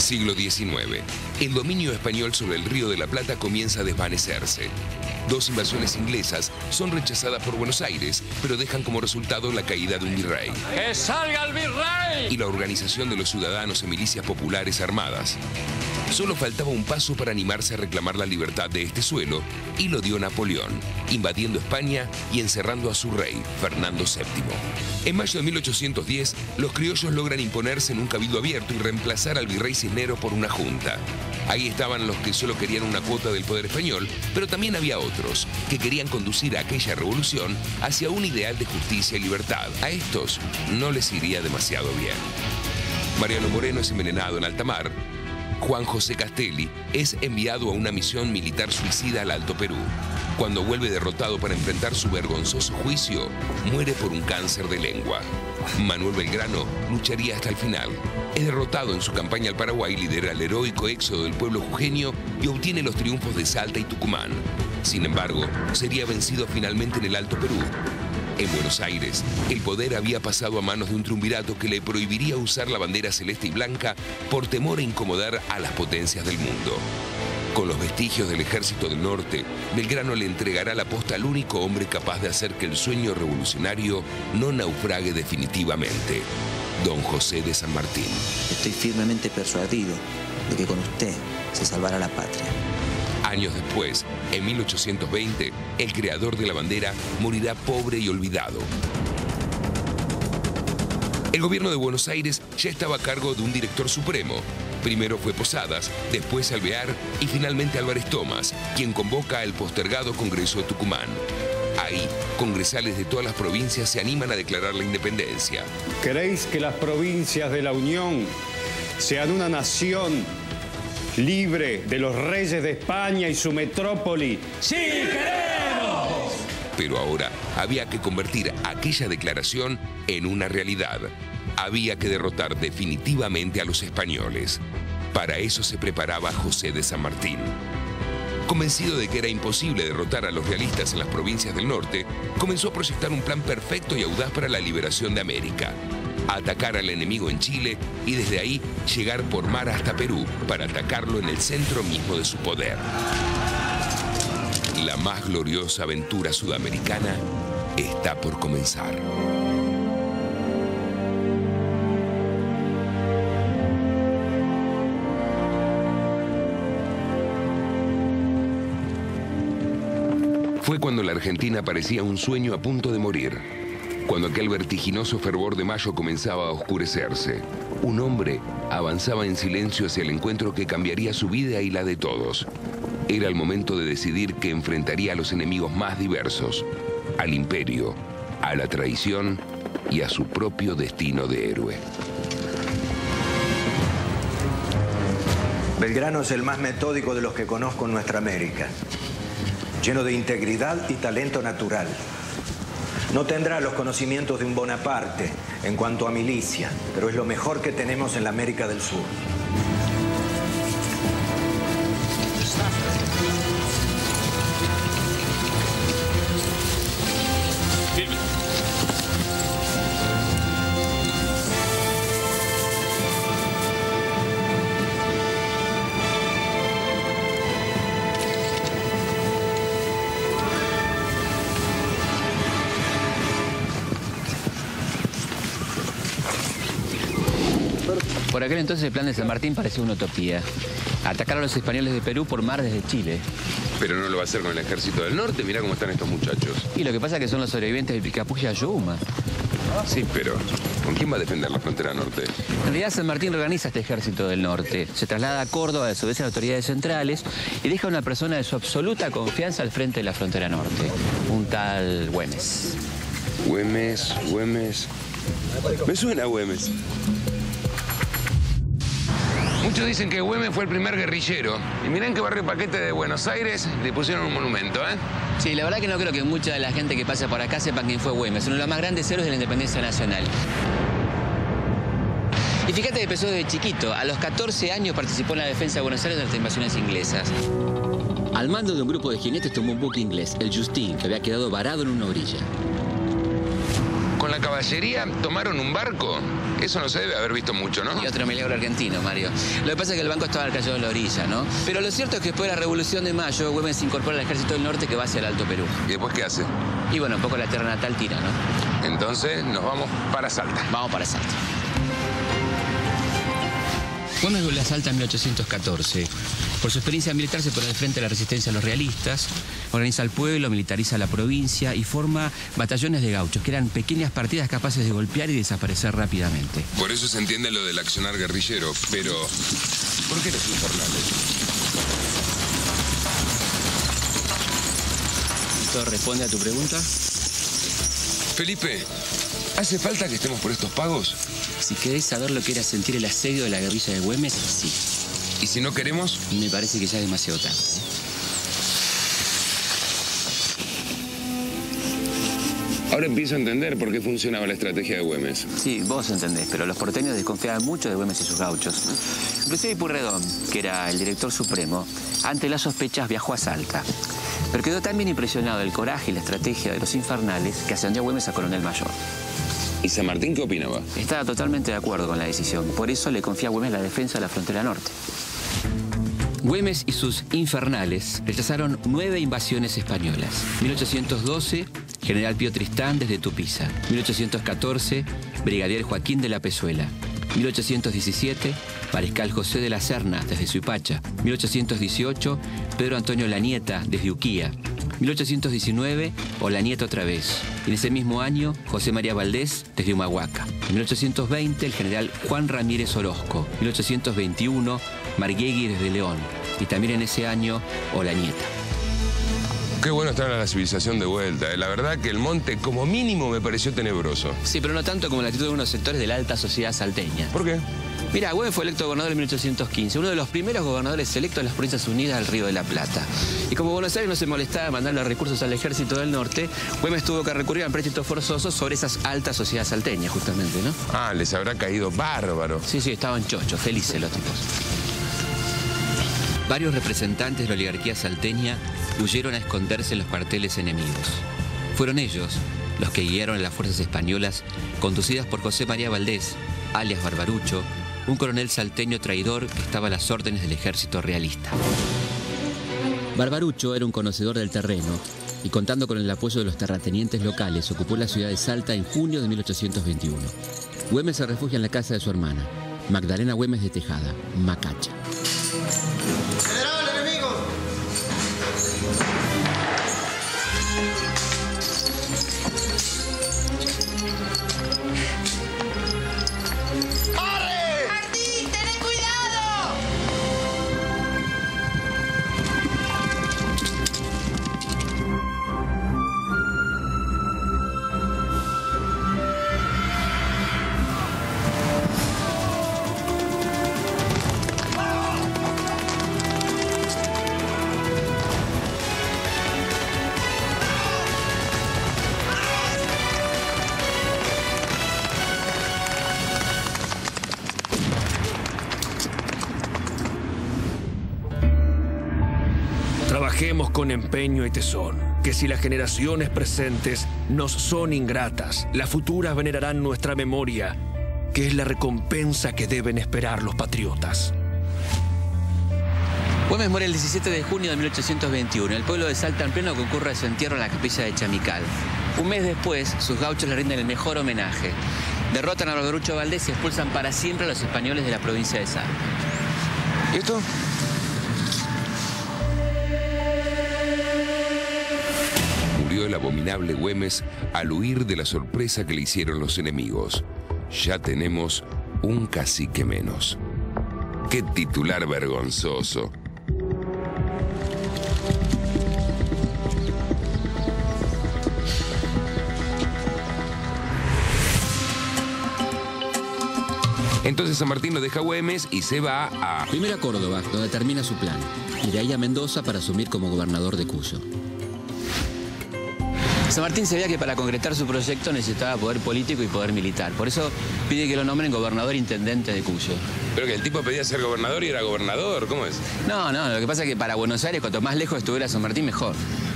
Siglo XIX. El dominio español sobre el Río de la Plata comienza a desvanecerse. Dos invasiones inglesas son rechazadas por Buenos Aires, pero dejan como resultado la caída de un virrey. ¡Que salga el virrey! Y la organización de los ciudadanos en milicias populares armadas. Solo faltaba un paso para animarse a reclamar la libertad de este suelo, y lo dio Napoleón, invadiendo España y encerrando a su rey, Fernando VII. En mayo de 1810, los criollos logran imponerse en un cabildo abierto y reemplazar al virrey Cisneros por una junta. Ahí estaban los que solo querían una cuota del poder español, pero también había otros que querían conducir a aquella revolución hacia un ideal de justicia y libertad. A estos no les iría demasiado bien. Mariano Moreno es envenenado en alta mar. Juan José Castelli es enviado a una misión militar suicida al Alto Perú. Cuando vuelve derrotado para enfrentar su vergonzoso juicio, muere por un cáncer de lengua. Manuel Belgrano lucharía hasta el final. Es derrotado en su campaña al Paraguay, lidera el heroico éxodo del pueblo jujeño y obtiene los triunfos de Salta y Tucumán. Sin embargo, sería vencido finalmente en el Alto Perú. En Buenos Aires, el poder había pasado a manos de un triunvirato que le prohibiría usar la bandera celeste y blanca por temor a incomodar a las potencias del mundo. Con los vestigios del Ejército del Norte, Belgrano le entregará la posta al único hombre capaz de hacer que el sueño revolucionario no naufrague definitivamente, don José de San Martín. Estoy firmemente persuadido de que con usted se salvará la patria. Años después, en 1820, el creador de la bandera morirá pobre y olvidado. El gobierno de Buenos Aires ya estaba a cargo de un director supremo. Primero fue Posadas, después Alvear y finalmente Álvarez Thomas, quien convoca al postergado Congreso de Tucumán. Ahí, congresales de todas las provincias se animan a declarar la independencia. ¿Queréis que las provincias de la Unión sean una nación libre de los reyes de España y su metrópoli? ¡Sí, queremos! Pero ahora había que convertir aquella declaración en una realidad. Había que derrotar definitivamente a los españoles. Para eso se preparaba José de San Martín. Convencido de que era imposible derrotar a los realistas en las provincias del norte, comenzó a proyectar un plan perfecto y audaz para la liberación de América. Atacar al enemigo en Chile y desde ahí llegar por mar hasta Perú para atacarlo en el centro mismo de su poder. La más gloriosa aventura sudamericana está por comenzar. Fue cuando la Argentina parecía un sueño a punto de morir. Cuando aquel vertiginoso fervor de mayo comenzaba a oscurecerse, un hombre avanzaba en silencio hacia el encuentro que cambiaría su vida y la de todos. Era el momento de decidir que enfrentaría a los enemigos más diversos, al imperio, a la traición y a su propio destino de héroe. Belgrano es el más metódico de los que conozco en nuestra América, lleno de integridad y talento natural. No tendrá los conocimientos de un Bonaparte en cuanto a milicia, pero es lo mejor que tenemos en la América del Sur. Por aquel entonces el plan de San Martín parecía una utopía. Atacar a los españoles de Perú por mar desde Chile. Pero no lo va a hacer con el Ejército del Norte, mirá cómo están estos muchachos. Y lo que pasa es que son los sobrevivientes del Picapulla Yuma. Sí, pero ¿con quién va a defender la frontera norte? En realidad San Martín reorganiza este Ejército del Norte. Se traslada a Córdoba, desobedece a las autoridades centrales y deja a una persona de su absoluta confianza al frente de la frontera norte. Un tal Güemes. Güemes. Me suena Güemes. Muchos dicen que Güemes fue el primer guerrillero. Y mirá en qué barrio Paquete de Buenos Aires le pusieron un monumento, ¿eh? Sí, la verdad que no creo que mucha de la gente que pasa por acá sepan quién fue Güemes, uno de los más grandes héroes de la independencia nacional. Y fíjate que empezó desde chiquito. A los 14 años participó en la defensa de Buenos Aires de las invasiones inglesas. Al mando de un grupo de jinetes tomó un buque inglés, el Justin, que había quedado varado en una orilla. Con la caballería tomaron un barco. Eso no se debe haber visto mucho, ¿no? Y otro milagro argentino, Mario. Lo que pasa es que el banco estaba cayendo en la orilla, ¿no? Pero lo cierto es que después de la Revolución de Mayo, Güemes se incorpora al Ejército del Norte que va hacia el Alto Perú. ¿Y después qué hace? Y bueno, un poco la tierra natal tira, ¿no? Entonces nos vamos para Salta. Vamos para Salta. Güemes vuelve a Salta en 1814. Por su experiencia militar se pone al frente de la resistencia a los realistas, organiza el pueblo, militariza la provincia y forma batallones de gauchos, que eran pequeñas partidas capaces de golpear y desaparecer rápidamente. Por eso se entiende lo del accionar guerrillero, pero ¿por qué los infernales? ¿Esto responde a tu pregunta? Felipe, ¿hace falta que estemos por estos pagos? Si querés saber lo que era sentir el asedio de la guerrilla de Güemes, sí. ¿Y si no queremos? Me parece que ya es demasiado tarde. Ahora empiezo a entender por qué funcionaba la estrategia de Güemes. Sí, vos entendés, pero los porteños desconfiaban mucho de Güemes y sus gauchos. Inclusive Pueyrredón, que era el director supremo, ante las sospechas viajó a Salta. Pero quedó tan bien impresionado del coraje y la estrategia de los infernales que ascendió a Güemes a coronel mayor. ¿Y San Martín qué opinaba? Estaba totalmente de acuerdo con la decisión. Por eso le confía a Güemes la defensa de la frontera norte. Güemes y sus infernales rechazaron 9 invasiones españolas. 1812, General Pío Tristán desde Tupiza. 1814, Brigadier Joaquín de la Pezuela. 1817, Mariscal José de la Serna desde Suipacha. 1818, Pedro Antonio Lanieta desde Uquía. 1819, Olanieta otra vez. Y en ese mismo año, José María Valdés desde Humahuaca. En 1820, el general Juan Ramírez Orozco. 1821, Marguegui desde León. Y también en ese año, Olanieta. Qué bueno estar en la civilización de vuelta. La verdad que el monte como mínimo me pareció tenebroso. Sí, pero no tanto como la actitud de unos sectores de la alta sociedad salteña. ¿Por qué? Mira, Güemes fue electo gobernador en 1815, uno de los primeros gobernadores electos de las Provincias Unidas del Río de la Plata. Y como Buenos Aires no se molestaba en mandarle recursos al Ejército del Norte, Güemes tuvo que recurrir a préstitos forzosos sobre esas altas sociedades salteñas, justamente, ¿no? Ah, les habrá caído bárbaro. Sí, estaban chochos, felices los tipos. Varios representantes de la oligarquía salteña huyeron a esconderse en los cuarteles enemigos. Fueron ellos los que guiaron a las fuerzas españolas conducidas por José María Valdés, alias Barbarucho, un coronel salteño traidor que estaba a las órdenes del ejército realista. Barbarucho era un conocedor del terreno y, contando con el apoyo de los terratenientes locales, ocupó la ciudad de Salta en junio de 1821. Güemes se refugia en la casa de su hermana, Magdalena Güemes de Tejada, Macacha. ¡General, enemigo! ¡Corre! ¡Martín, tened cuidado! Trabajemos con empeño y tesón, que si las generaciones presentes nos son ingratas, las futuras venerarán nuestra memoria, que es la recompensa que deben esperar los patriotas. Güemes muere el 17 de junio de 1821. El pueblo de Salta en pleno concurre a su entierro en la capilla de Chamical. Un mes después, sus gauchos le rinden el mejor homenaje. Derrotan a Barbarucho Valdés y expulsan para siempre a los españoles de la provincia de Salta. ¿Y esto? Murió el abominable Güemes al huir de la sorpresa que le hicieron los enemigos. Ya tenemos un cacique menos. ¡Qué titular vergonzoso! Entonces San Martín lo deja a Güemes y se va a... Primero a Córdoba, donde termina su plan, y de ahí a Mendoza para asumir como gobernador de Cuyo. San Martín sabía que para concretar su proyecto necesitaba poder político y poder militar. Por eso pide que lo nombren gobernador intendente de Cuyo. Pero que el tipo pedía ser gobernador y era gobernador, ¿cómo es? No, lo que pasa es que para Buenos Aires, cuanto más lejos estuviera San Martín, mejor.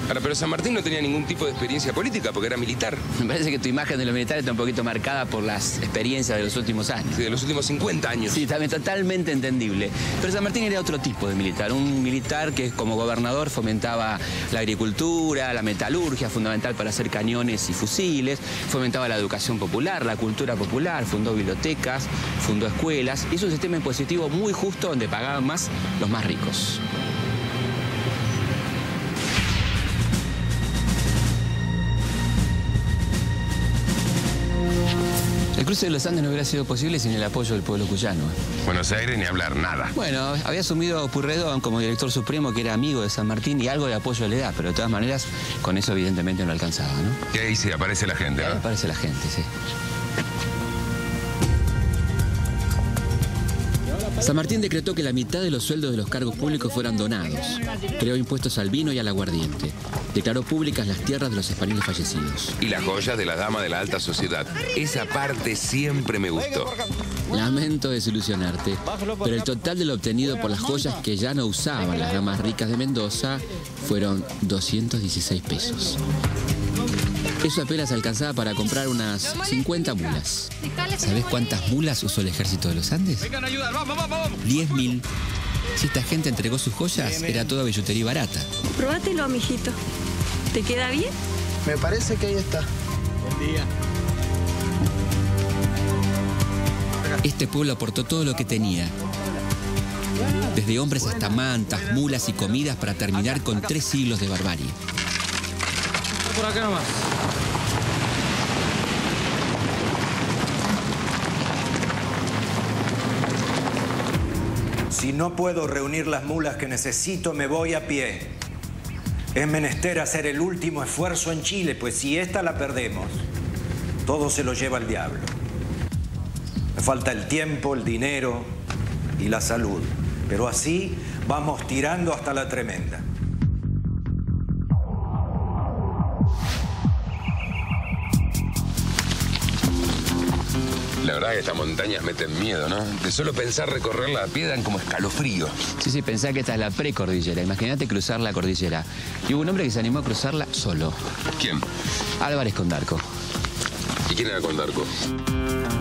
Ahora, pero San Martín no tenía ningún tipo de experiencia política porque era militar. Me parece que tu imagen de los militares está un poquito marcada por las experiencias de los últimos años. Sí, de los últimos 50 años. Sí, también totalmente entendible. Pero San Martín era otro tipo de militar. Un militar que como gobernador fomentaba la agricultura, la metalurgia, fundamental para hacer cañones y fusiles, fomentaba la educación popular, la cultura popular, fundó bibliotecas, fundó escuelas. Hizo un sistema impositivo muy justo donde pagaban más los más ricos. El cruce de los Andes no hubiera sido posible sin el apoyo del pueblo cuyano. Buenos Aires ni hablar, nada. Bueno, había asumido Pueyrredón como director supremo, que era amigo de San Martín, y algo de apoyo le da, pero de todas maneras con eso evidentemente no alcanzaba, ¿no? Y ahí sí aparece la gente, ¿no? Ahí aparece la gente, sí. San Martín decretó que la mitad de los sueldos de los cargos públicos fueran donados. Creó impuestos al vino y al aguardiente. Declaró públicas las tierras de los españoles fallecidos. Y las joyas de la dama de la alta sociedad. Esa parte siempre me gustó. Lamento desilusionarte, pero el total de lo obtenido por las joyas que ya no usaban las damas ricas de Mendoza fueron 216 pesos. Eso apenas alcanzaba para comprar unas 50 mulas. ¿Sabés cuántas mulas usó el ejército de los Andes? 10.000. Si esta gente entregó sus joyas, era toda billutería barata. Probátelo, mijito. ¿Te queda bien? Me parece que ahí está. Buen día. Este pueblo aportó todo lo que tenía. Desde hombres hasta mantas, mulas y comidas para terminar con 3 siglos de barbarie. Por acá nomás. Si no puedo reunir las mulas que necesito, me voy a pie. Es menester hacer el último esfuerzo en Chile, pues si esta la perdemos, todo se lo lleva el diablo. Me falta el tiempo, el dinero y la salud. Pero así vamos tirando hasta la tremenda. La verdad que estas montañas meten miedo, ¿no? De solo pensar recorrerla a pie dan como escalofrío. Sí, pensá que esta es la precordillera. Imagínate cruzar la cordillera. Y hubo un hombre que se animó a cruzarla solo. ¿Quién? Álvarez Condarco. ¿Y quién era Condarco?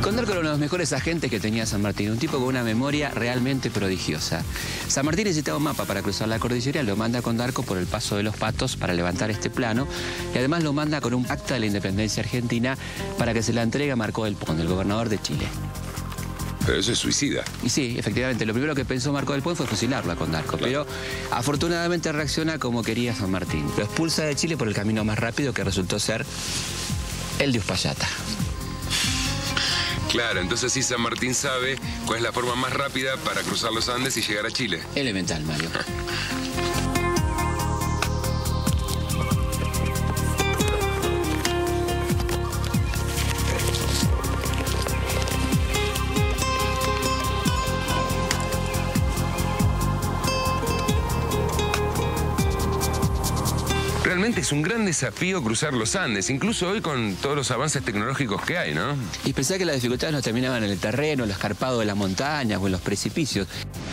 Condarco era uno de los mejores agentes que tenía San Martín, un tipo con una memoria realmente prodigiosa. San Martín necesitaba un mapa para cruzar la cordillera, lo manda a Condarco por el Paso de los Patos para levantar este plano, y además lo manda con un acta de la independencia argentina para que se la entregue a Marcó del Pont, el gobernador de Chile. Pero eso es suicida. Y sí, efectivamente, lo primero que pensó Marcó del Pont fue fusilarlo a Condarco, claro. Pero afortunadamente reacciona como quería San Martín. Lo expulsa de Chile por el camino más rápido, que resultó ser el de Uspallata. Claro, entonces sí San Martín sabe cuál es la forma más rápida para cruzar los Andes y llegar a Chile. Elemental, Mario. Realmente es un gran desafío cruzar los Andes, incluso hoy con todos los avances tecnológicos que hay, ¿no? Y pensá que las dificultades no terminaban en el terreno, en lo escarpado de las montañas o en los precipicios.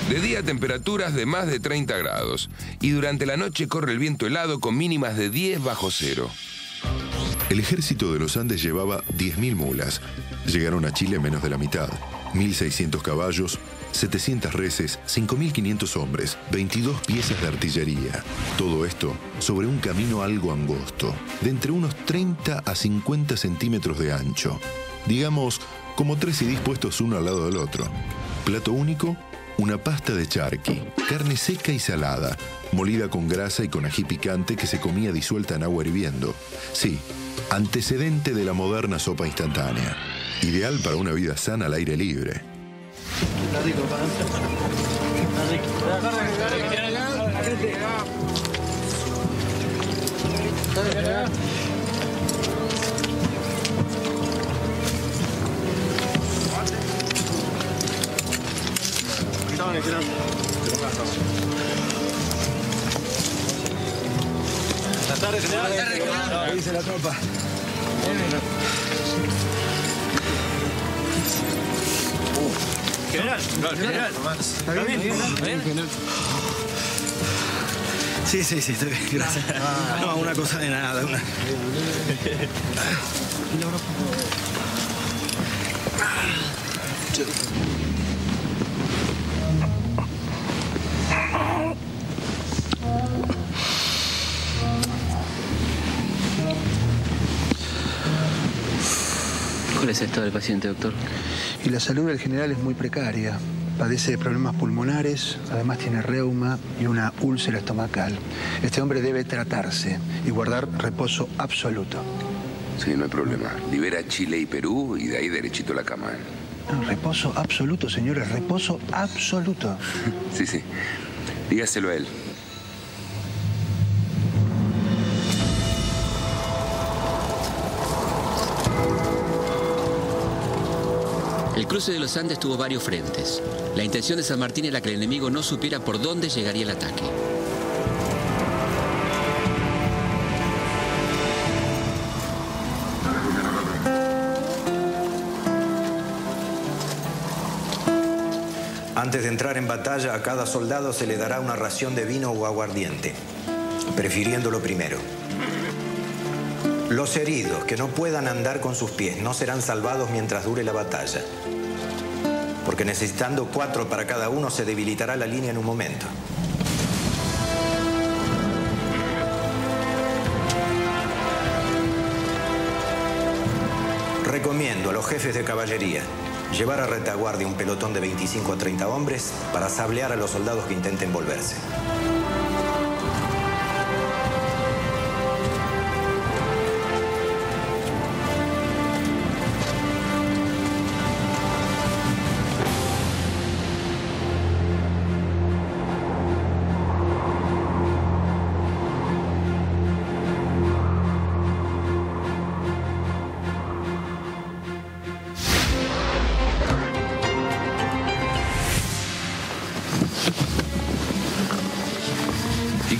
De día temperaturas de más de 30 grados y durante la noche corre el viento helado con mínimas de 10 bajo cero. El ejército de los Andes llevaba 10.000 mulas. Llegaron a Chile menos de la mitad. 1.600 caballos, 700 reses, 5.500 hombres, 22 piezas de artillería. Todo esto sobre un camino algo angosto, de entre unos 30 a 50 centímetros de ancho. Digamos, como 3 CDs puestos uno al lado del otro. Plato único, una pasta de charqui, carne seca y salada, molida con grasa y con ají picante que se comía disuelta en agua hirviendo. Sí, antecedente de la moderna sopa instantánea. Ideal para una vida sana al aire libre. Está rico, para Buenas tardes, general. ¿Qué dice la tropa? General, ¿está bien? Sí, estoy bien, gracias. No, una cosa de nada. ¿Cuál es el estado del paciente, doctor? Y la salud del general es muy precaria. Padece de problemas pulmonares, además tiene reuma y una úlcera estomacal. Este hombre debe tratarse y guardar reposo absoluto. Sí, no hay problema. Libera Chile y Perú y de ahí derechito a la cama. No, reposo absoluto, señores, reposo absoluto. Sí. Dígaselo a él. El cruce de los Andes tuvo varios frentes. La intención de San Martín era que el enemigo no supiera por dónde llegaría el ataque. Antes de entrar en batalla, a cada soldado se le dará una ración de vino o aguardiente, prefiriéndolo primero. Los heridos que no puedan andar con sus pies no serán salvados mientras dure la batalla, porque necesitando 4 para cada uno se debilitará la línea en un momento. Recomiendo a los jefes de caballería llevar a retaguardia un pelotón de 25 a 30 hombres para sablear a los soldados que intenten volverse.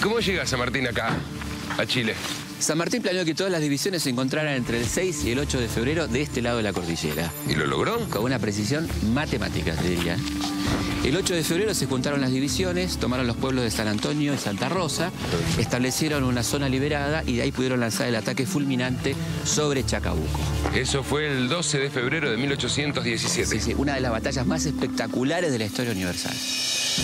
¿Cómo llega San Martín acá, a Chile? San Martín planeó que todas las divisiones se encontraran entre el 6 y el 8 de febrero de este lado de la cordillera. ¿Y lo logró? Con una precisión matemática, te diría. El 8 de febrero se juntaron las divisiones, tomaron los pueblos de San Antonio y Santa Rosa, establecieron una zona liberada y de ahí pudieron lanzar el ataque fulminante sobre Chacabuco. Eso fue el 12 de febrero de 1817. Sí, una de las batallas más espectaculares de la historia universal.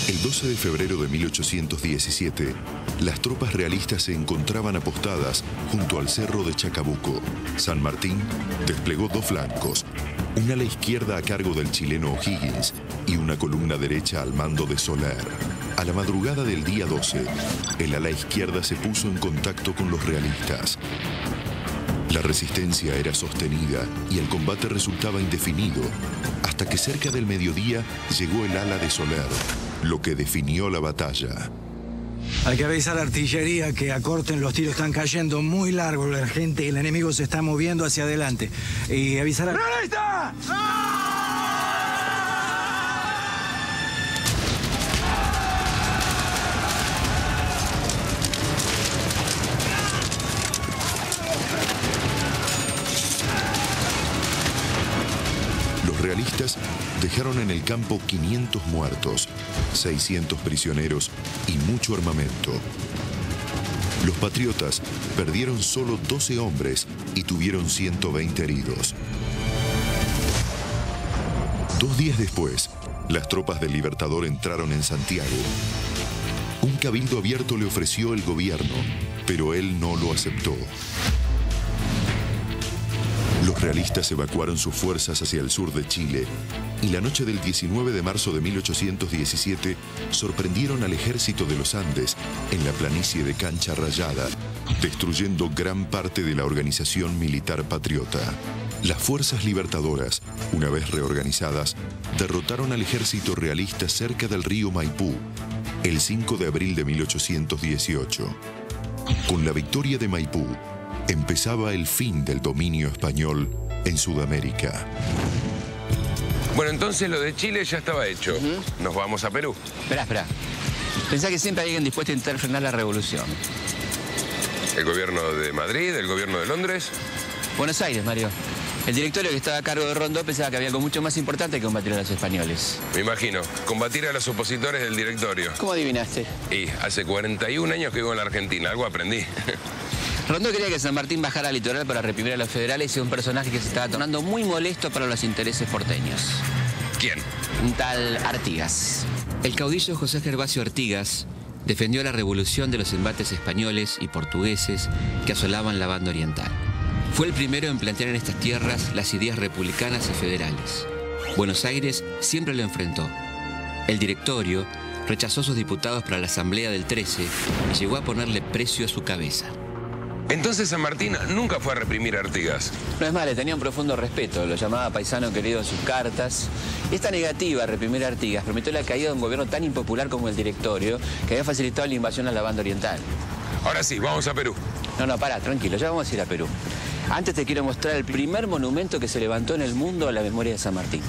El 12 de febrero de 1817, las tropas realistas se encontraban apostadas junto al cerro de Chacabuco. San Martín desplegó 2 flancos, una a la izquierda a cargo del chileno O'Higgins y una columna derecha al mando de Soler. A la madrugada del día 12, el ala izquierda se puso en contacto con los realistas. La resistencia era sostenida y el combate resultaba indefinido, hasta que cerca del mediodía llegó el ala de Soler, lo que definió la batalla. Hay que avisar a la artillería que acorten, los tiros están cayendo muy largos, la gente, el enemigo se está moviendo hacia adelante. Y avisar a... ¡Realista! Los realistas dejaron en el campo 500 muertos, 600 prisioneros y mucho armamento. Los patriotas perdieron solo 12 hombres y tuvieron 120 heridos. 2 días después, las tropas del Libertador entraron en Santiago. Un cabildo abierto le ofreció el gobierno, pero él no lo aceptó. Los realistas evacuaron sus fuerzas hacia el sur de Chile y la noche del 19 de marzo de 1817 sorprendieron al ejército de los Andes en la planicie de Cancha Rayada, destruyendo gran parte de la organización militar patriota. Las fuerzas libertadoras, una vez reorganizadas, derrotaron al ejército realista cerca del río Maipú el 5 de abril de 1818. Con la victoria de Maipú, empezaba el fin del dominio español en Sudamérica. Bueno, entonces lo de Chile ya estaba hecho. Nos vamos a Perú. Espera. Pensá que siempre hay alguien dispuesto a intentar frenar la revolución. ¿El gobierno de Madrid? ¿El gobierno de Londres? Buenos Aires, Mario. El directorio que estaba a cargo de Rondó pensaba que había algo mucho más importante que combatir a los españoles. Me imagino, combatir a los opositores del directorio. ¿Cómo adivinaste? Y hace 41 años que vivo en la Argentina, algo aprendí. Rondó quería que San Martín bajara al litoral para reprimir a los federales y un personaje que se estaba tornando muy molesto para los intereses porteños. ¿Quién? Un tal Artigas. El caudillo José Gervasio Artigas defendió la revolución de los embates españoles y portugueses que asolaban la banda oriental. Fue el primero en plantear en estas tierras las ideas republicanas y federales. Buenos Aires siempre lo enfrentó. El directorio rechazó a sus diputados para la Asamblea del 13 y llegó a ponerle precio a su cabeza. Entonces San Martín nunca fue a reprimir a Artigas. No es más, le tenía un profundo respeto, lo llamaba paisano querido en sus cartas. Esta negativa a reprimir a Artigas permitió la caída de un gobierno tan impopular como el directorio, que había facilitado la invasión a la banda oriental. Ahora sí, vamos a Perú. No, pará, tranquilo, ya vamos a ir a Perú. Antes te quiero mostrar el primer monumento que se levantó en el mundo a la memoria de San Martín.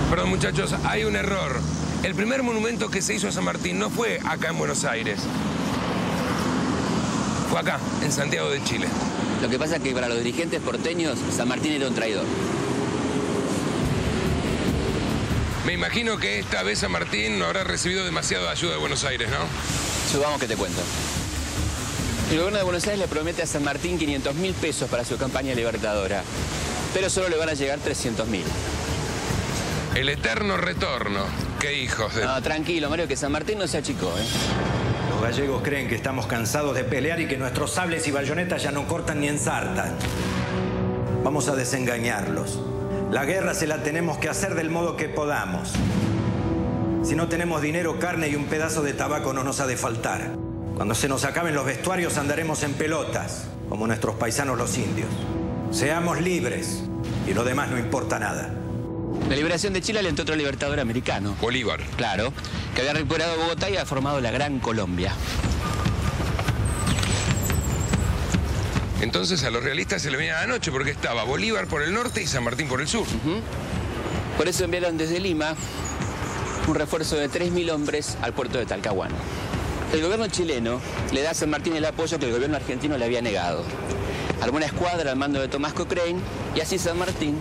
Perdón, muchachos, hay un error. El primer monumento que se hizo a San Martín no fue acá en Buenos Aires. Fue acá, en Santiago de Chile. Lo que pasa es que para los dirigentes porteños, San Martín era un traidor. Me imagino que esta vez San Martín no habrá recibido demasiada ayuda de Buenos Aires, ¿no? Subamos que te cuento. El gobierno de Buenos Aires le promete a San Martín 500.000 pesos para su campaña libertadora, pero solo le van a llegar 300.000. El eterno retorno. Qué hijos de... No, tranquilo, Mario, que San Martín no se achicó, ¿eh? Los gallegos creen que estamos cansados de pelear y que nuestros sables y bayonetas ya no cortan ni ensartan. Vamos a desengañarlos. La guerra se la tenemos que hacer del modo que podamos. Si no tenemos dinero, carne y un pedazo de tabaco no nos ha de faltar. Cuando se nos acaben los vestuarios andaremos en pelotas, como nuestros paisanos los indios. Seamos libres y lo demás no importa nada. La liberación de Chile alentó otro libertador americano. Bolívar. Claro, que había recuperado Bogotá y había formado la Gran Colombia. Entonces a los realistas se le venía la noche porque estaba Bolívar por el norte y San Martín por el sur. Por eso enviaron desde Lima un refuerzo de 3.000 hombres al puerto de Talcahuano. El gobierno chileno le da a San Martín el apoyo que el gobierno argentino le había negado. Armó una escuadra al mando de Tomás Cochrane y así San Martín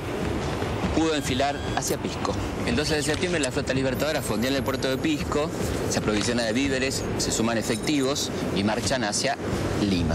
pudo enfilar hacia Pisco. El 12 de septiembre la flota libertadora fondea en el puerto de Pisco, se aprovisiona de víveres, se suman efectivos y marchan hacia Lima.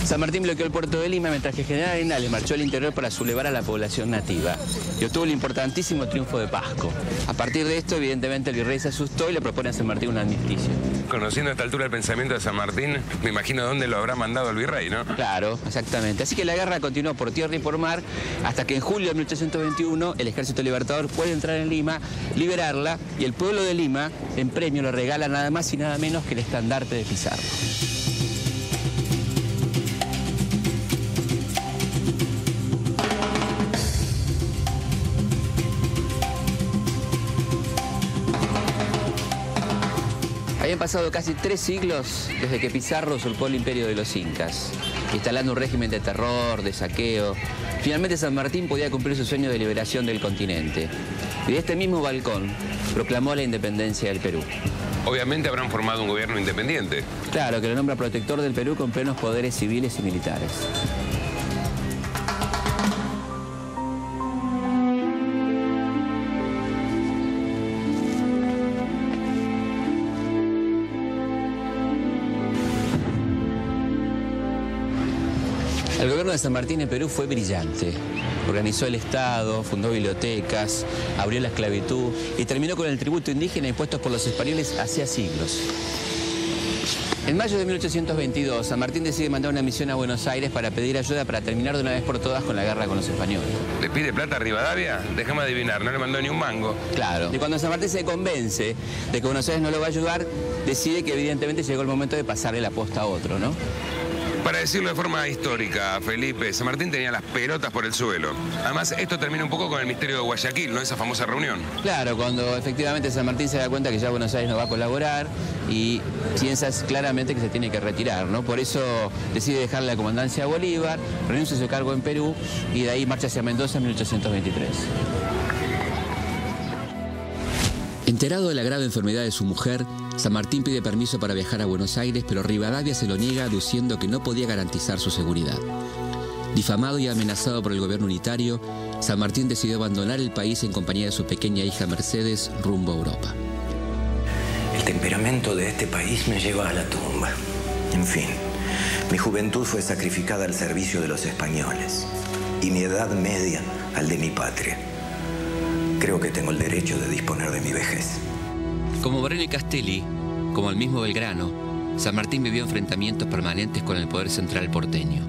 San Martín bloqueó el puerto de Lima mientras que el general Arenales marchó al interior para sublevar a la población nativa y obtuvo el importantísimo triunfo de Pasco. A partir de esto, evidentemente, el virrey se asustó y le propone a San Martín un armisticio. Conociendo a esta altura el pensamiento de San Martín, me imagino dónde lo habrá mandado el virrey, ¿no? Claro, exactamente. Así que la guerra continuó por tierra y por mar hasta que en julio de 1821 el ejército libertador puede entrar en Lima, liberarla y el pueblo de Lima en premio le regala nada más y nada menos que el estandarte de Pizarro. Habían pasado casi 3 siglos desde que Pizarro usurpó el imperio de los incas, instalando un régimen de terror, de saqueo. Finalmente San Martín podía cumplir su sueño de liberación del continente. Y de este mismo balcón proclamó la independencia del Perú. Obviamente habrán formado un gobierno independiente. Claro, que lo nombra protector del Perú con plenos poderes civiles y militares. El gobierno de San Martín en Perú fue brillante. Organizó el Estado, fundó bibliotecas, abrió la esclavitud y terminó con el tributo indígena impuesto por los españoles hacía siglos. En mayo de 1822, San Martín decide mandar una misión a Buenos Aires para pedir ayuda para terminar de una vez por todas con la guerra con los españoles. ¿Le pide plata a Rivadavia? Déjame adivinar, no le mandó ni un mango. Claro. Y cuando San Martín se convence de que Buenos Aires no lo va a ayudar, decide que evidentemente llegó el momento de pasarle la posta a otro, ¿no? Para decirlo de forma histórica, Felipe, San Martín tenía las pelotas por el suelo. Además, esto termina un poco con el misterio de Guayaquil, ¿no? Esa famosa reunión. Claro, cuando efectivamente San Martín se da cuenta que ya Buenos Aires no va a colaborar y piensa claramente que se tiene que retirar, ¿no? Por eso decide dejar la comandancia a Bolívar, renuncia a su cargo en Perú y de ahí marcha hacia Mendoza en 1823. Enterado de la grave enfermedad de su mujer, San Martín pide permiso para viajar a Buenos Aires, pero Rivadavia se lo niega aduciendo que no podía garantizar su seguridad. Difamado y amenazado por el gobierno unitario, San Martín decidió abandonar el país en compañía de su pequeña hija Mercedes rumbo a Europa. El temperamento de este país me lleva a la tumba. En fin, mi juventud fue sacrificada al servicio de los españoles y mi edad media al de mi patria. Creo que tengo el derecho de disponer de mi vejez. Como Moreno y Castelli, como el mismo Belgrano, San Martín vivió enfrentamientos permanentes con el poder central porteño.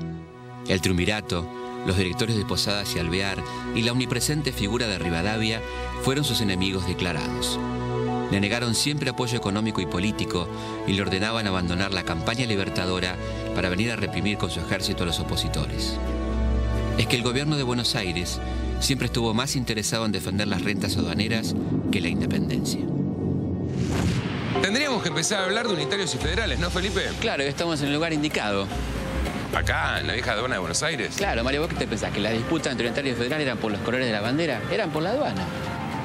El triunvirato, los directores de Posadas y Alvear y la omnipresente figura de Rivadavia fueron sus enemigos declarados. Le negaron siempre apoyo económico y político y le ordenaban abandonar la campaña libertadora para venir a reprimir con su ejército a los opositores. Es que el gobierno de Buenos Aires siempre estuvo más interesado en defender las rentas aduaneras que la independencia. Tendríamos que empezar a hablar de unitarios y federales, ¿no, Felipe? Claro, estamos en el lugar indicado. Acá, en la vieja aduana de Buenos Aires. Claro, Mario, ¿vos qué te pensás? ¿Que la disputa entre unitario y federal eran por los colores de la bandera? Eran por la aduana.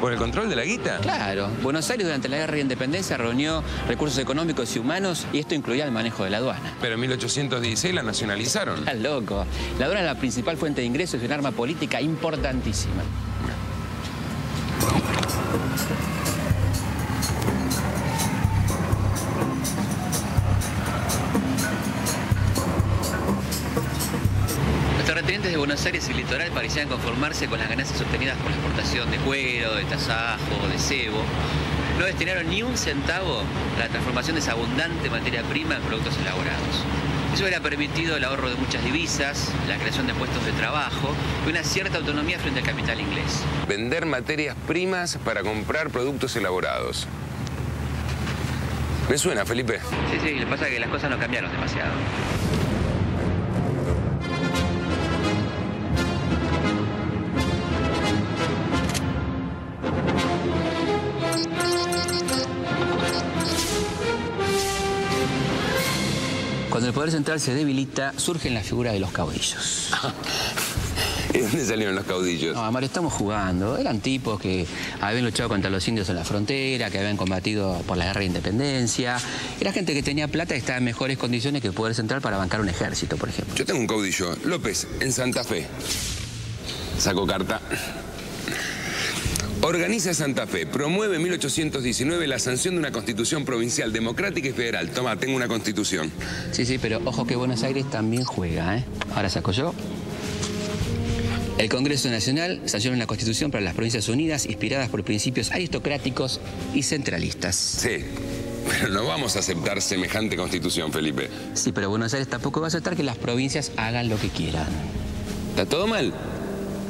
¿Por el control de la guita? Claro. Buenos Aires durante la Guerra de Independencia reunió recursos económicos y humanos y esto incluía el manejo de la aduana. Pero en 1816 la nacionalizaron. Estás loco. La aduana es la principal fuente de ingresos y un arma política importantísima. Los terratenientes de Buenos Aires y el litoral parecían conformarse con las ganancias obtenidas por la exportación de cuero, de tasajo, de cebo. No destinaron ni un centavo a la transformación de esa abundante materia prima en productos elaborados. Eso hubiera permitido el ahorro de muchas divisas, la creación de puestos de trabajo y una cierta autonomía frente al capital inglés. Vender materias primas para comprar productos elaborados. ¿Me suena, Felipe? Sí, lo que pasa es que las cosas no cambiaron demasiado. Cuando el poder central se debilita, surgen la figura de los caudillos. ¿Y dónde salieron los caudillos? No, Mario, estamos jugando. Eran tipos que habían luchado contra los indios en la frontera, que habían combatido por la guerra de independencia. Era gente que tenía plata y estaba en mejores condiciones que el poder central para bancar un ejército, por ejemplo. Yo tengo un caudillo, López, en Santa Fe. Saco carta. Organiza Santa Fe, promueve en 1819 la sanción de una constitución provincial, democrática y federal. Toma, tengo una constitución. Sí, pero ojo que Buenos Aires también juega, ¿eh? Ahora saco yo. El Congreso Nacional sanciona una constitución para las Provincias Unidas inspiradas por principios aristocráticos y centralistas. Sí, pero no vamos a aceptar semejante constitución, Felipe. Sí, pero Buenos Aires tampoco va a aceptar que las provincias hagan lo que quieran. ¿Está todo mal?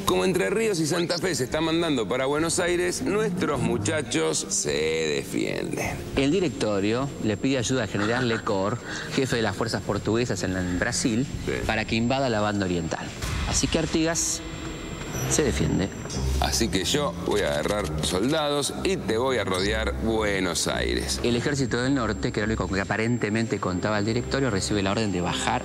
Como Entre Ríos y Santa Fe se está mandando para Buenos Aires, nuestros muchachos se defienden. El directorio le pide ayuda al general Lecor, jefe de las fuerzas portuguesas en Brasil, para que invada la banda oriental. Así que Artigas se defiende. Así que yo voy a agarrar soldados y te voy a rodear Buenos Aires. El ejército del norte, que era lo único que aparentemente contaba el directorio, recibe la orden de bajar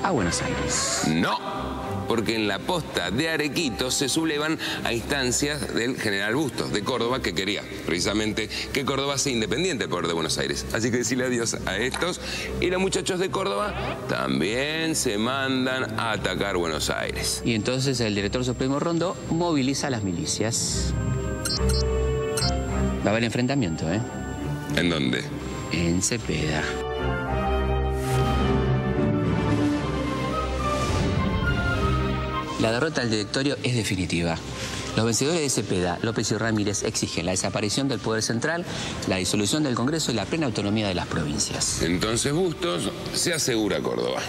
a Buenos Aires. ¡No! Porque en la posta de Arequito se sublevan a instancias del general Bustos de Córdoba, que quería precisamente que Córdoba sea independiente del poder de Buenos Aires. Así que decirle adiós a estos. Y los muchachos de Córdoba también se mandan a atacar Buenos Aires. Y entonces el director supremo Rondó moviliza a las milicias. Va a haber enfrentamiento, ¿eh? ¿En dónde? En Cepeda. La derrota del directorio es definitiva. Los vencedores de Cepeda, López y Ramírez, exigen la desaparición del poder central, la disolución del Congreso y la plena autonomía de las provincias. Entonces Bustos se asegura Córdoba.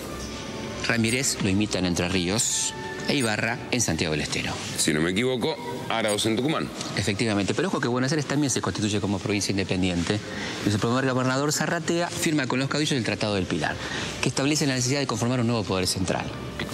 Ramírez lo imita en Entre Ríos e Ibarra en Santiago del Estero. Si no me equivoco, Arauz en Tucumán. Efectivamente, pero ojo que Buenos Aires también se constituye como provincia independiente. Y su primer gobernador, Zarratea, firma con los caudillos el Tratado del Pilar, que establece la necesidad de conformar un nuevo poder central.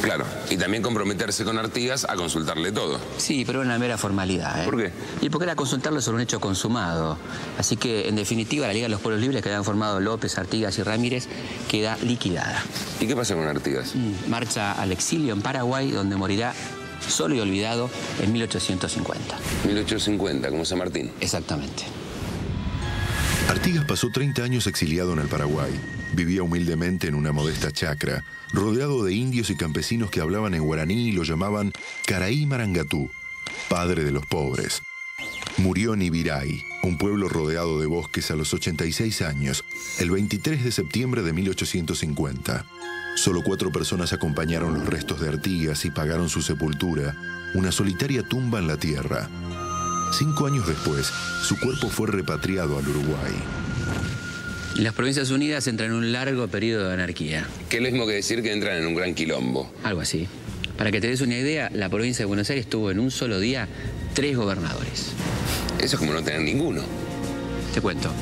Claro, y también comprometerse con Artigas a consultarle todo. Sí, pero era una mera formalidad, ¿eh? ¿Por qué? Y porque era consultarlo sobre un hecho consumado. Así que, en definitiva, la Liga de los Pueblos Libres que habían formado López, Artigas y Ramírez queda liquidada. ¿Y qué pasa con Artigas? Marcha al exilio en Paraguay, donde morirá solo y olvidado en 1850. 1850, como San Martín. Exactamente. Artigas pasó 30 años exiliado en el Paraguay. Vivía humildemente en una modesta chacra, rodeado de indios y campesinos que hablaban en guaraní y lo llamaban Caraí Marangatú, padre de los pobres. Murió en Ibiray, un pueblo rodeado de bosques, a los 86 años, el 23 de septiembre de 1850. Solo 4 personas acompañaron los restos de Artigas y pagaron su sepultura, una solitaria tumba en la tierra. 5 años después, su cuerpo fue repatriado al Uruguay. Las Provincias Unidas entran en un largo periodo de anarquía. ¿Qué es lo mismo que decir que entran en un gran quilombo? Algo así. Para que te des una idea, la provincia de Buenos Aires tuvo en un solo día 3 gobernadores. Eso es como no tener ninguno. Te cuento.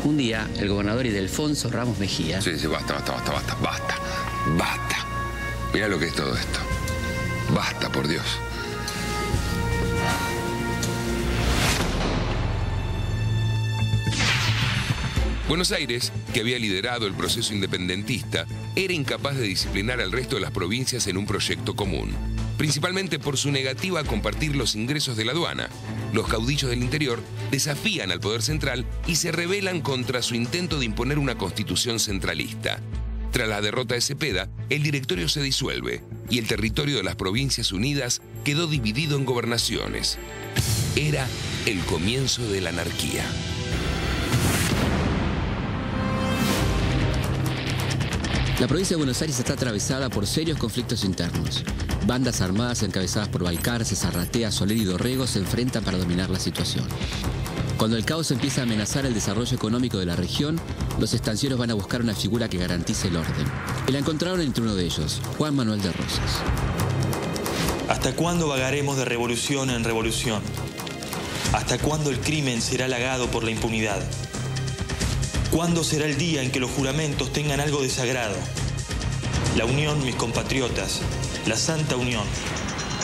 Un día, el gobernador Ildefonso Ramos Mejía... Sí, basta. Mira lo que es todo esto. Basta, por Dios. Buenos Aires, que había liderado el proceso independentista, era incapaz de disciplinar al resto de las provincias en un proyecto común, principalmente por su negativa a compartir los ingresos de la aduana. Los caudillos del interior desafían al poder central y se rebelan contra su intento de imponer una constitución centralista. Tras la derrota de Cepeda, el directorio se disuelve y el territorio de las Provincias Unidas quedó dividido en gobernaciones. Era el comienzo de la anarquía. La provincia de Buenos Aires está atravesada por serios conflictos internos. Bandas armadas encabezadas por Balcarce, Zarratea, Soler y Dorrego se enfrentan para dominar la situación. Cuando el caos empieza a amenazar el desarrollo económico de la región, los estancieros van a buscar una figura que garantice el orden. Y la encontraron entre uno de ellos, Juan Manuel de Rosas. ¿Hasta cuándo vagaremos de revolución en revolución? ¿Hasta cuándo el crimen será halagado por la impunidad? ¿Cuándo será el día en que los juramentos tengan algo de sagrado? La unión, mis compatriotas, la santa unión,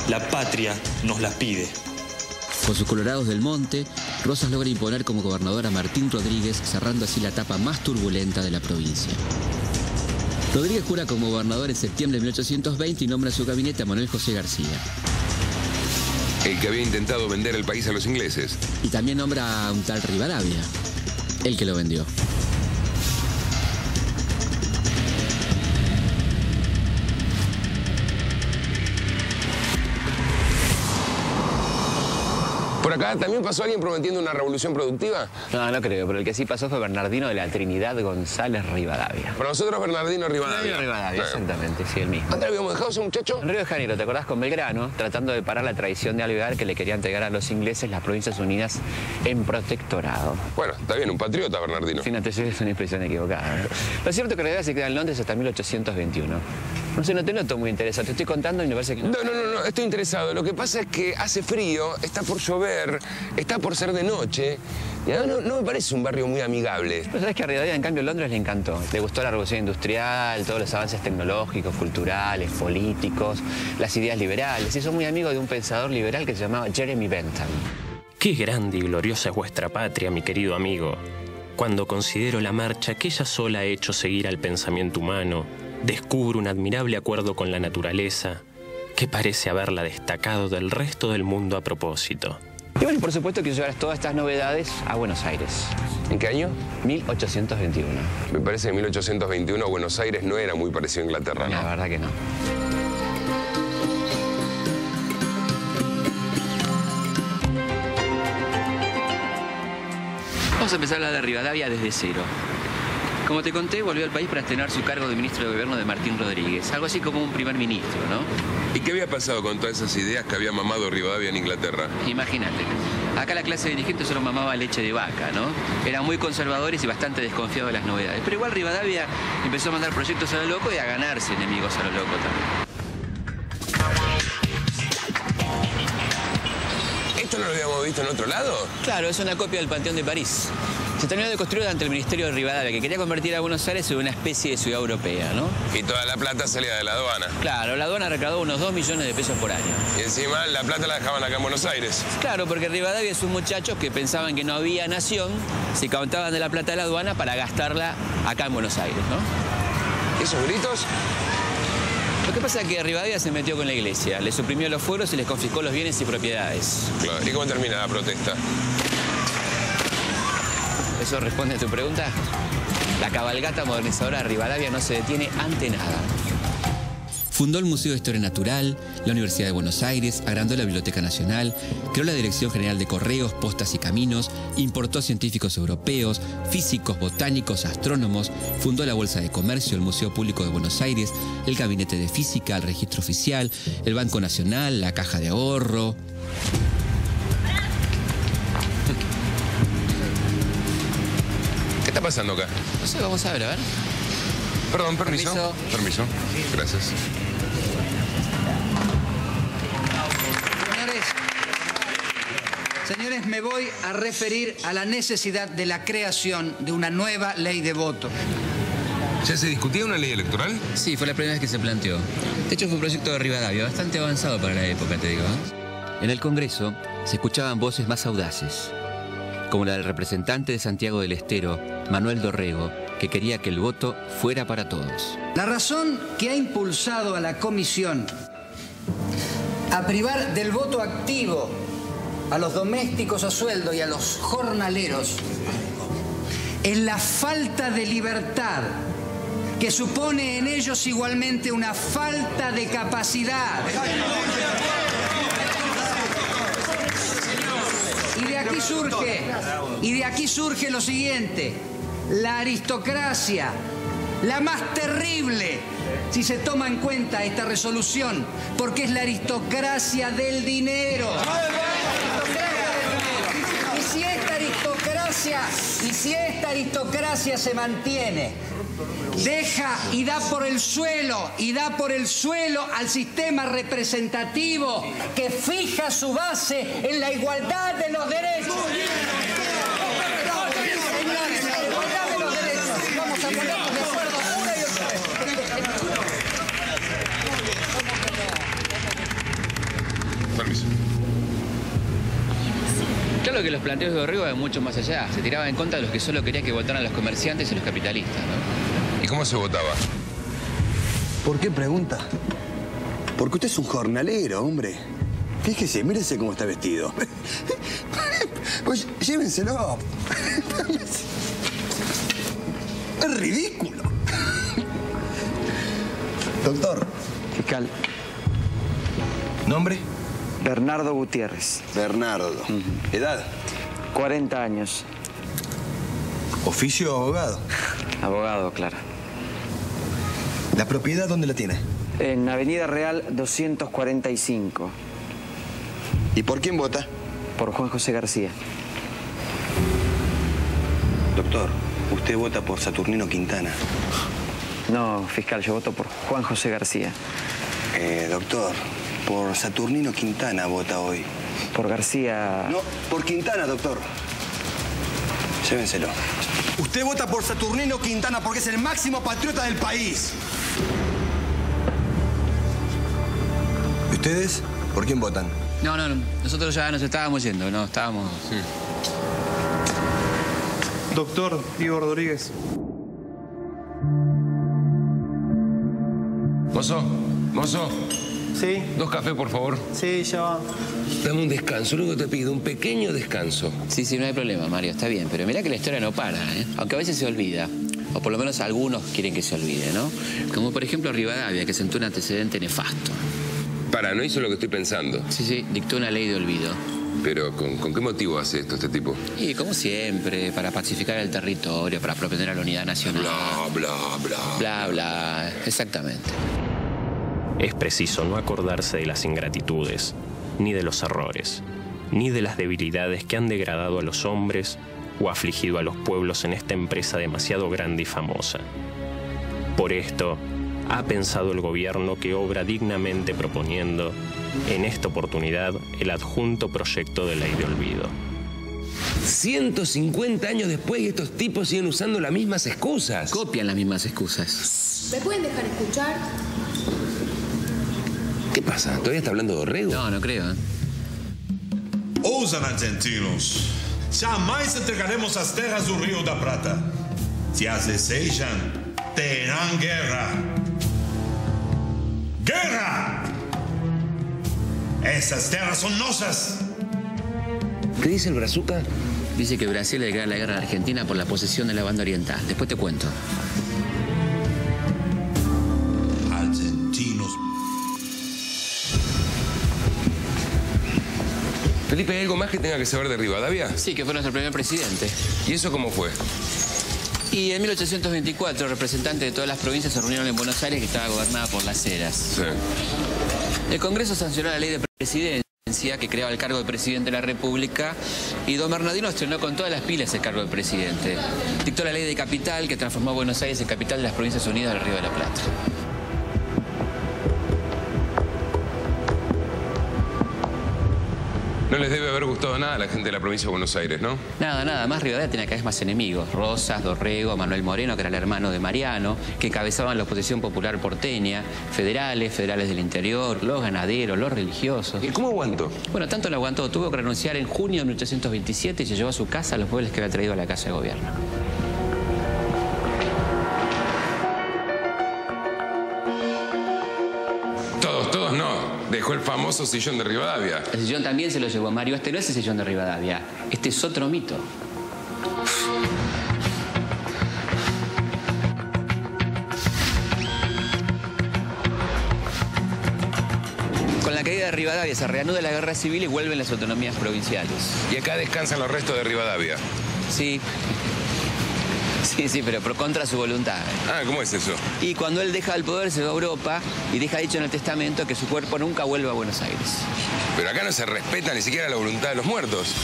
la patria nos las pide. Con sus colorados del monte, Rosas logra imponer como gobernador a Martín Rodríguez, cerrando así la etapa más turbulenta de la provincia. Rodríguez jura como gobernador en septiembre de 1820 y nombra a su gabinete a Manuel José García. El que había intentado vender el país a los ingleses. Y también nombra a un tal Rivadavia, el que lo vendió. ¿Por acá también pasó alguien prometiendo una revolución productiva? No, no creo, pero el que sí pasó fue Bernardino de la Trinidad González Rivadavia. Para nosotros Bernardino Rivadavia. Rivadavia, exactamente, sí, el mismo. ¿Dónde habíamos dejado a ese muchacho? En Río de Janeiro, ¿te acordás? Con Belgrano, tratando de parar la traición de Alvear que le quería entregar a los ingleses las Provincias Unidas en protectorado. Bueno, está bien, un patriota Bernardino. Sí, no te es una expresión equivocada, ¿no? Lo cierto es que Rivadavia se queda en Londres hasta 1821. No sé, no te noto muy interesado. Te estoy contando y me parece que... No, estoy interesado. Lo que pasa es que hace frío, está por llover, está por ser de noche. Y no me parece un barrio muy amigable. Pero sabes que a Rivadavia, en cambio, Londres le encantó. Le gustó la revolución industrial, todos los avances tecnológicos, culturales, políticos, las ideas liberales. Y son muy amigos de un pensador liberal que se llamaba Jeremy Bentham. Qué grande y gloriosa es vuestra patria, mi querido amigo. Cuando considero la marcha que ella sola ha hecho seguir al pensamiento humano, descubro un admirable acuerdo con la naturaleza que parece haberla destacado del resto del mundo a propósito. Y bueno, por supuesto quiero llevar todas estas novedades a Buenos Aires. ¿En qué año? 1821. Me parece que en 1821 Buenos Aires no era muy parecido a Inglaterra, ¿no? La verdad que no. Vamos a empezar a hablar de Rivadavia desde cero. Como te conté, volvió al país para estrenar su cargo de ministro de gobierno de Martín Rodríguez. Algo así como un primer ministro, ¿no? ¿Y qué había pasado con todas esas ideas que había mamado Rivadavia en Inglaterra? Imagínate. Acá la clase dirigente solo mamaba leche de vaca, ¿no? Eran muy conservadores y bastante desconfiados de las novedades. Pero igual Rivadavia empezó a mandar proyectos a lo loco y a ganarse enemigos a lo loco también. ¿Esto no lo habíamos visto en otro lado? Claro, es una copia del Panteón de París. Se terminó de construir ante el Ministerio de Rivadavia, que quería convertir a Buenos Aires en una especie de ciudad europea, ¿no? Y toda la plata salía de la aduana. Claro, la aduana recaudó unos 2 millones de pesos por año. Y encima la plata la dejaban acá en Buenos Aires. Claro, porque Rivadavia es un muchacho que pensaban que no había nación si contaban de la plata de la aduana para gastarla acá en Buenos Aires, ¿no? ¿Y esos gritos? Lo que pasa es que Rivadavia se metió con la iglesia, le suprimió los fueros y les confiscó los bienes y propiedades. Claro. ¿Y cómo termina la protesta? ¿Eso responde a tu pregunta? La cabalgata modernizadora de Rivadavia no se detiene ante nada. Fundó el Museo de Historia Natural, la Universidad de Buenos Aires, agrandó la Biblioteca Nacional, creó la Dirección General de Correos, Postas y Caminos, importó científicos europeos, físicos, botánicos, astrónomos, fundó la Bolsa de Comercio, el Museo Público de Buenos Aires, el Gabinete de Física, el Registro Oficial, el Banco Nacional, la Caja de Ahorro. ¿Qué está pasando acá? No sé, vamos a ver. Perdón, permiso. Permiso. Gracias. Señores, me voy a referir a la necesidad de la creación de una nueva ley de voto. ¿Ya se discutía una ley electoral? Sí, fue la primera vez que se planteó. De hecho, fue un proyecto de Rivadavia, bastante avanzado para la época, te digo. En el Congreso se escuchaban voces más audaces, como la del representante de Santiago del Estero, Manuel Dorrego, que quería que el voto fuera para todos. La razón que ha impulsado a la Comisión a privar del voto activo a los domésticos a sueldo y a los jornaleros es la falta de libertad que supone en ellos igualmente una falta de capacidad. Y de aquí surge lo siguiente: la aristocracia, la más terrible, si se toma en cuenta esta resolución, porque es la aristocracia del dinero. Y si esta aristocracia se mantiene, deja y da por el suelo al sistema representativo que fija su base en la igualdad de los derechos. En la igualdad de los derechos. Vamos a ponernos de acuerdo una y otra vez. Permiso. Claro que los planteos de Dorrego van mucho más allá. Se tiraba en contra de los que solo querían que votaran los comerciantes y los capitalistas, ¿no? ¿Y cómo se votaba? ¿Por qué pregunta? Porque usted es un jornalero, hombre. Fíjese, mírese cómo está vestido. Pues llévenselo. Es ridículo. Doctor. Fiscal. ¿Nombre? Bernardo Gutiérrez. Bernardo. ¿Edad? 40 años. ¿Oficio o abogado? Abogado, claro. ¿La propiedad dónde la tiene? En Avenida Real 245. ¿Y por quién vota? Por Juan José García. Doctor, usted vota por Saturnino Quintana. No, fiscal, yo voto por Juan José García. Doctor, por Saturnino Quintana vota hoy. Por García... No, por Quintana, doctor. Llévenselo. Usted vota por Saturnino Quintana porque es el máximo patriota del país. ¿Y ustedes? ¿Por quién votan? No, nosotros ya nos estábamos yendo, no, estábamos... Sí. Doctor Igor Rodríguez. Mozo. Sí. 2 cafés, por favor. Sí, ya va. Dame un descanso, luego te pido un pequeño descanso. Sí, no hay problema, Mario, está bien. Pero mirá que la historia no para, ¿eh? Aunque a veces se olvida. O por lo menos algunos quieren que se olvide, ¿no? Como por ejemplo Rivadavia, que sentó un antecedente nefasto. No hizo lo que estoy pensando. Sí, dictó una ley de olvido. Pero, ¿con qué motivo hace esto este tipo? Y como siempre, para pacificar el territorio, para proponer a la unidad nacional. Bla, exactamente. Es preciso no acordarse de las ingratitudes, ni de los errores, ni de las debilidades que han degradado a los hombres o afligido a los pueblos en esta empresa demasiado grande y famosa. Por esto, ha pensado el gobierno que obra dignamente proponiendo, en esta oportunidad, el adjunto proyecto de ley de olvido. 150 años después y estos tipos siguen usando las mismas excusas. Copian las mismas excusas. ¿Me pueden dejar escuchar? ¿Qué pasa? ¿Todavía está hablando de Dorrego? No, no creo. Ouçam, argentinos. Jamais entregaremos as terras do Rio da Prata. Se as desejam, terão guerra. ¡Guerra! Esas tierras son nuestras. ¿Qué dice el Brazuca? Dice que Brasil le declara la guerra a la Argentina por la posesión de la banda oriental. Después te cuento. Argentinos. Felipe, ¿hay algo más que tenga que saber de Rivadavia? Sí, que fue nuestro primer presidente. ¿Y eso cómo fue? Y en 1824, representantes de todas las provincias se reunieron en Buenos Aires, que estaba gobernada por Las Heras. Sí. El Congreso sancionó la ley de presidencia, que creaba el cargo de presidente de la República, y don Bernardino estrenó con todas las pilas el cargo de presidente. Dictó la ley de capital, que transformó a Buenos Aires en capital de las Provincias Unidas del Río de la Plata. No les debe haber gustado nada a la gente de la provincia de Buenos Aires, ¿no? Nada. Más Rivadavia tenía cada vez más enemigos. Rosas, Dorrego, Manuel Moreno, que era el hermano de Mariano, que encabezaban la oposición popular porteña, federales del interior, los ganaderos, los religiosos. ¿Y cómo aguantó? Bueno, tanto lo aguantó. Tuvo que renunciar en junio de 1827 y se llevó a su casa a los muebles que había traído a la Casa de Gobierno. Todos no. Dejó el famoso sillón de Rivadavia. El sillón también se lo llevó Mario. Este no es el sillón de Rivadavia. Este es otro mito. Con la caída de Rivadavia se reanuda la guerra civil y vuelven las autonomías provinciales. Y acá descansan los restos de Rivadavia. Sí. Sí, pero contra su voluntad. Ah, ¿cómo es eso? Y cuando él deja el poder, se va a Europa y deja dicho en el testamento que su cuerpo nunca vuelva a Buenos Aires. Pero acá no se respeta ni siquiera la voluntad de los muertos.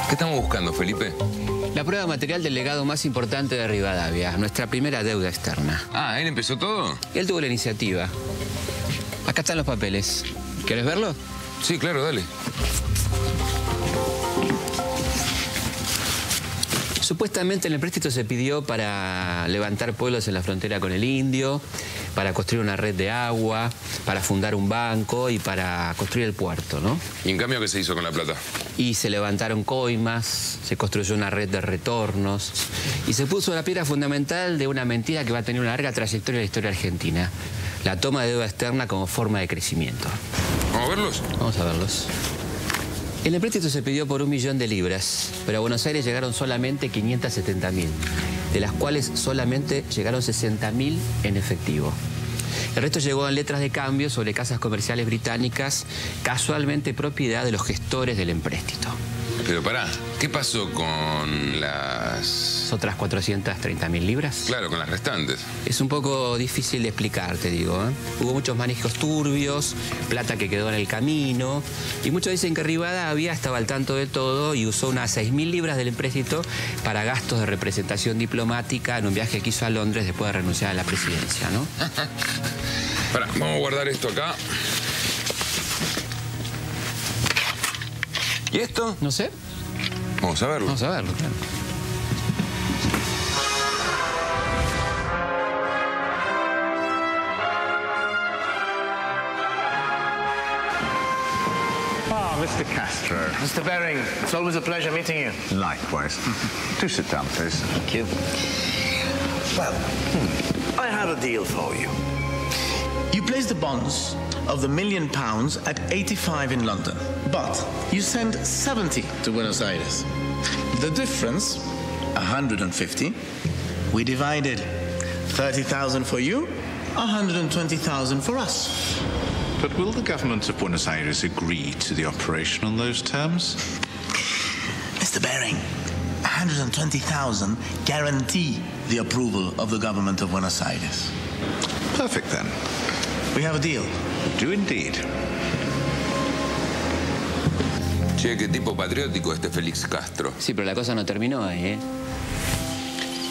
¿Qué estamos buscando, Felipe? La prueba material del legado más importante de Rivadavia, nuestra primera deuda externa. Ah, ¿él empezó todo? Él tuvo la iniciativa. Acá están los papeles. ¿Quieres verlo? Sí, claro, dale. Supuestamente el empréstito se pidió para levantar pueblos en la frontera con el Indio, para construir una red de agua, para fundar un banco y para construir el puerto, ¿no? ¿Y en cambio qué se hizo con la plata? Y se levantaron coimas, se construyó una red de retornos y se puso la piedra fundamental de una mentira que va a tener una larga trayectoria en la historia argentina. La toma de deuda externa como forma de crecimiento. ¿Vamos a verlos? Vamos a verlos. El empréstito se pidió por 1 millón de libras, pero a Buenos Aires llegaron solamente 570.000, de las cuales solamente llegaron 60.000 en efectivo. El resto llegó en letras de cambio sobre casas comerciales británicas, casualmente propiedad de los gestores del empréstito. Pero pará, ¿qué pasó con las otras 430.000 libras? Claro, con las restantes. Es un poco difícil de explicar, te digo, ¿eh? Hubo muchos manejos turbios, plata que quedó en el camino, y muchos dicen que Rivadavia estaba al tanto de todo y usó unas 6.000 libras del empréstito para gastos de representación diplomática en un viaje que hizo a Londres después de renunciar a la presidencia, ¿no? Pará, vamos a guardar esto acá. ¿Y esto? No sé. Vamos a verlo. Vamos a verlo, claro. Mr. Castro. Mr. Bering, it's always a pleasure meeting you. Likewise. Do sit down, please. Thank you. Well, I have a deal for you. You placed the bonds of the £1 million at 85 in London, but you sent 70 to Buenos Aires. The difference, 150, we divided 30,000 for you, 120,000 for us. But will the government of Buenos Aires agree to the operation on those terms? Mr. Bering, 120,000 guarantee the approval of the government of Buenos Aires. Perfect, then. We have a deal. We do indeed. Che, qué tipo patriótico este Félix Castro. Sí, pero la cosa no terminó ahí, ¿eh?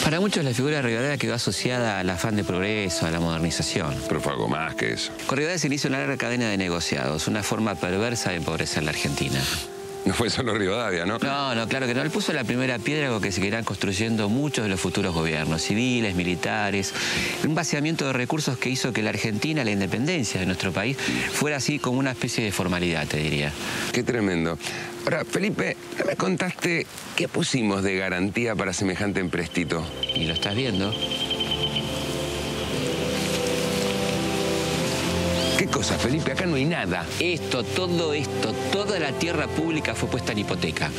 Para muchos la figura de Rivadavia quedó asociada al afán de progreso, a la modernización. Pero fue algo más que eso. Con Rivadavia se inicia una larga cadena de negociados, una forma perversa de empobrecer la Argentina. No fue solo Rivadavia, ¿no? No, claro que no. Él puso la primera piedra con que se seguirán construyendo muchos de los futuros gobiernos, civiles, militares. Un vaciamiento de recursos que hizo que la Argentina, la independencia de nuestro país, fuera así como una especie de formalidad, te diría. Qué tremendo. Ahora, Felipe, ¿no me contaste qué pusimos de garantía para semejante empréstito? Y lo estás viendo. ¿Qué cosa, Felipe? Acá no hay nada. Todo esto, toda la tierra pública fue puesta en hipoteca.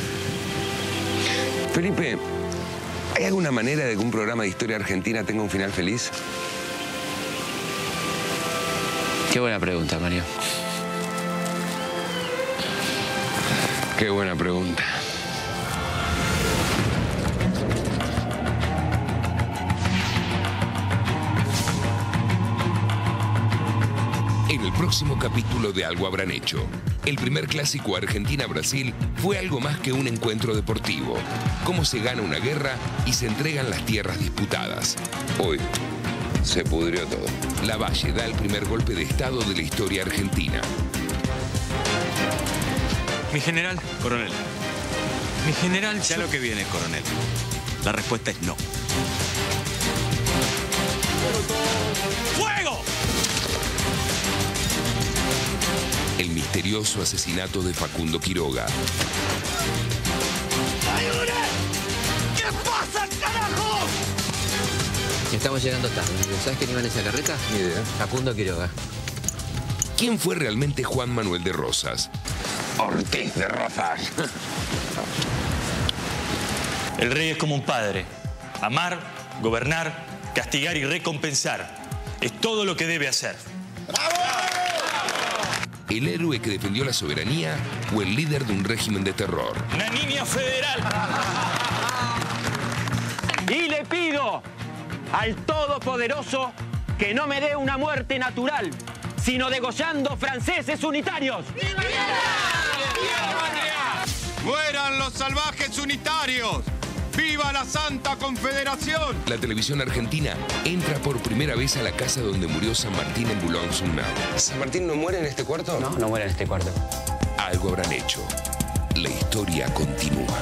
Felipe, ¿hay alguna manera de que un programa de historia argentina tenga un final feliz? Qué buena pregunta, Mario. Qué buena pregunta. En el próximo capítulo de Algo Habrán Hecho, el primer clásico Argentina-Brasil fue algo más que un encuentro deportivo. Cómo se gana una guerra y se entregan las tierras disputadas. Hoy se pudrió todo. Lavalle da el primer golpe de Estado de la historia argentina. Mi general, coronel. Mi general, ya lo que viene, coronel. La respuesta es no. ¡Fuego! El misterioso asesinato de Facundo Quiroga. ¡Ayuda! ¿Qué pasa, carajo? Estamos llegando tarde. ¿Sabes quién iba en esa carreta? Ni idea. Facundo Quiroga. ¿Quién fue realmente Juan Manuel de Rosas? Ortiz de Rozas. El rey es como un padre. Amar, gobernar, castigar y recompensar. Es todo lo que debe hacer. ¿El héroe que defendió la soberanía o el líder de un régimen de terror? ¡Una niña federal! Y le pido al Todopoderoso que no me dé una muerte natural, sino degollando franceses unitarios. ¡Viva! ¡Mueran los salvajes unitarios! ¡Viva la Santa Confederación! La televisión argentina entra por primera vez a la casa donde murió San Martín en Boulogne-sur-Mer. ¿San Martín no muere en este cuarto? No muere en este cuarto. Algo habrán hecho. La historia continúa.